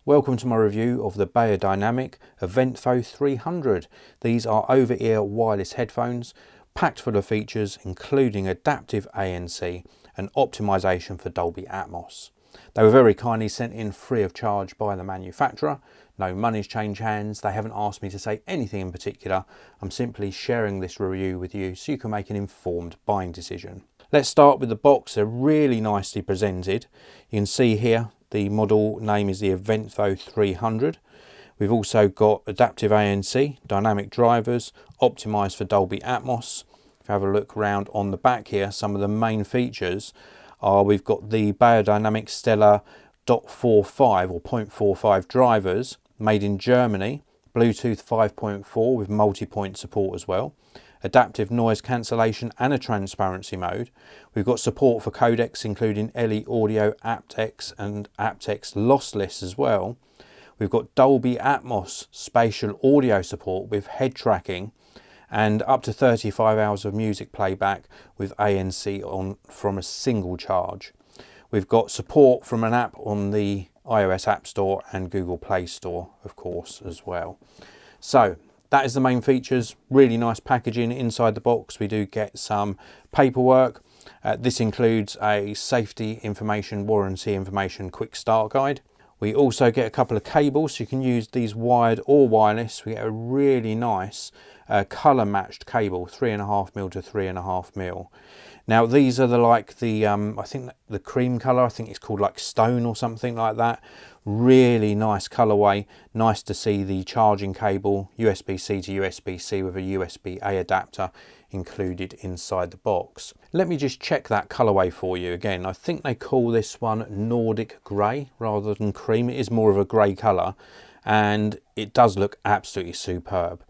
Welcome to my review of the beyerdynamic AVENTHO 300. These are over-ear wireless headphones packed full of features including adaptive ANC and optimization for Dolby Atmos. They were very kindly sent in free of charge by the manufacturer. No money's changed hands. They haven't asked me to say anything in particular. I'm simply sharing this review with you so you can make an informed buying decision. Let's start with the box. They're really nicely presented. You can see here the model name is the AVENTHO 300. We've also got adaptive ANC, dynamic drivers, optimized for Dolby Atmos. If you have a look around on the back here, some of the main features are we've got the beyerdynamic Stellar .45 or 0.45 drivers made in Germany, Bluetooth 5.4 with multi-point support as well, adaptive noise cancellation and a transparency mode. We've got support for codecs including LE Audio, aptX and aptX lossless as well. We've got Dolby Atmos spatial audio support with head tracking and up to 35 hours of music playback with ANC on from a single charge. We've got support from an app on the iOS App Store and Google Play Store, of course, as well. So that is the main features. Really nice packaging inside the box. We do get some paperwork. This includes a safety information, warranty information, quick start guide. We also get a couple of cables, so you can use these wired or wireless. We get a really nice colour matched cable, 3.5mm to 3.5mm. Now these are I think the cream colour, I think it's called like stone or something like that. Really nice colourway. Nice to see the charging cable, USB-C to USB-C with a USB-A adapter included inside the box. Let me just check that colourway for you again. I think they call this one Nordic Grey rather than cream. It is more of a grey colour and it does look absolutely superb.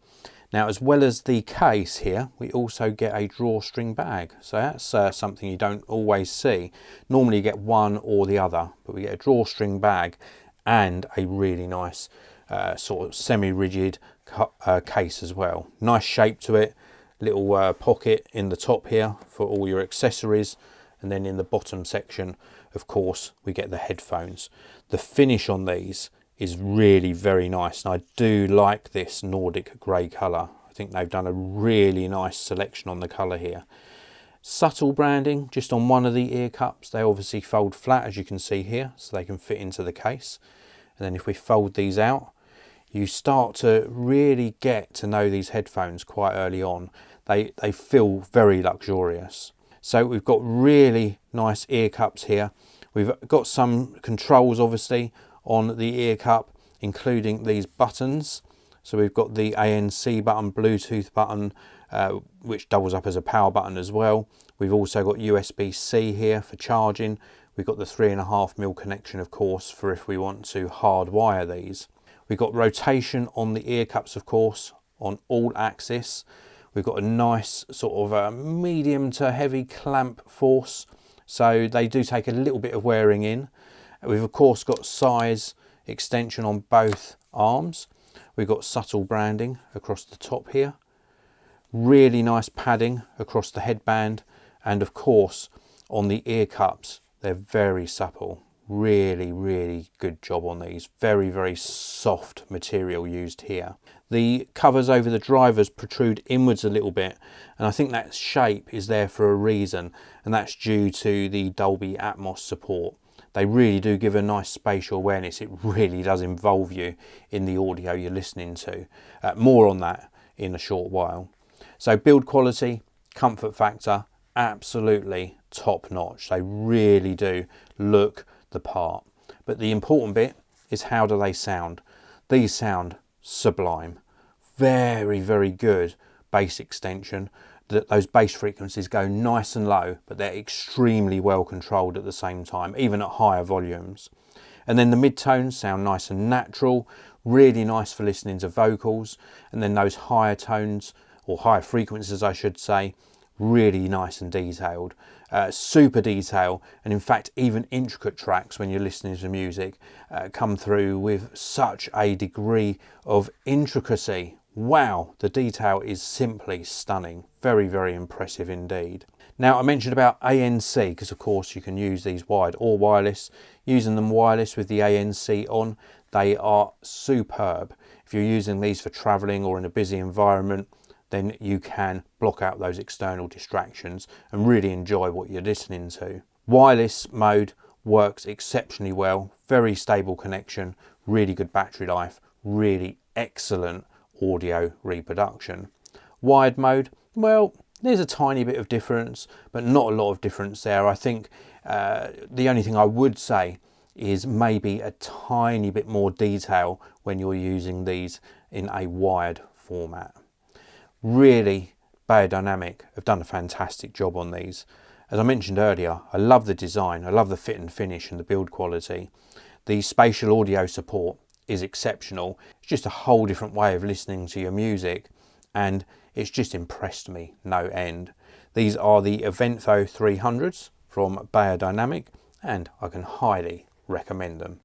Now, as well as the case here, we also get a drawstring bag. So that's something you don't always see. Normally you get one or the other, but we get a drawstring bag and a really nice sort of semi-rigid case as well. Nice shape to it, little pocket in the top here for all your accessories. And then in the bottom section, of course, we get the headphones. The finish on these is really very nice, and I do like this Nordic grey colour. I think they've done a really nice selection on the colour here. Subtle branding just on one of the ear cups. They obviously fold flat, as you can see here, so they can fit into the case. And then if we fold these out, you start to really get to know these headphones quite early on. They feel very luxurious. So we've got really nice ear cups here. We've got some controls obviously on the ear cup, including these buttons. So we've got the ANC button, Bluetooth button, which doubles up as a power button as well. We've also got USB-C here for charging. We've got the 3.5mm connection, of course, for if we want to hardwire these. We've got rotation on the ear cups, of course, on all axis. We've got a nice sort of medium to heavy clamp force, so they do take a little bit of wearing in. We've of course got size extension on both arms. We've got subtle branding across the top here. Really nice padding across the headband, and of course on the ear cups, they're very supple. Really good job on these. Very soft material used here. The covers over the drivers protrude inwards a little bit, and I think that shape is there for a reason, and that's due to the Dolby Atmos support. They really do give a nice spatial awareness. It really does involve you in the audio you're listening to. More on that in a short while. So build quality, comfort factor, absolutely top notch. They really do look the part. But the important bit is, how do they sound? These sound sublime. Very good bass extension. Those bass frequencies go nice and low, but they're extremely well controlled at the same time, even at higher volumes. And then the midtones sound nice and natural, really nice for listening to vocals. And then those higher tones, or higher frequencies I should say, really nice and detailed. Super detail, and in fact even intricate tracks when you're listening to music come through with such a degree of intricacy. Wow, the detail is simply stunning. Very impressive indeed. Now I mentioned about ANC because of course you can use these wired or wireless. Using them wireless with the ANC on, They are superb. If you're using these for traveling or in a busy environment, then you can block out those external distractions and really enjoy what you're listening to. Wireless mode works exceptionally well, very stable connection, really good battery life, really excellent audio reproduction. Wired mode, well, there's a tiny bit of difference, but not a lot of difference there. I think the only thing I would say is maybe a tiny bit more detail when you're using these in a wired format. Really, Beyerdynamic have done a fantastic job on these. As I mentioned earlier, I love the design, I love the fit and finish and the build quality. The spatial audio support is exceptional. It's just a whole different way of listening to your music, and it's just impressed me no end. These are the AVENTHO 300s from Beyerdynamic, and I can highly recommend them.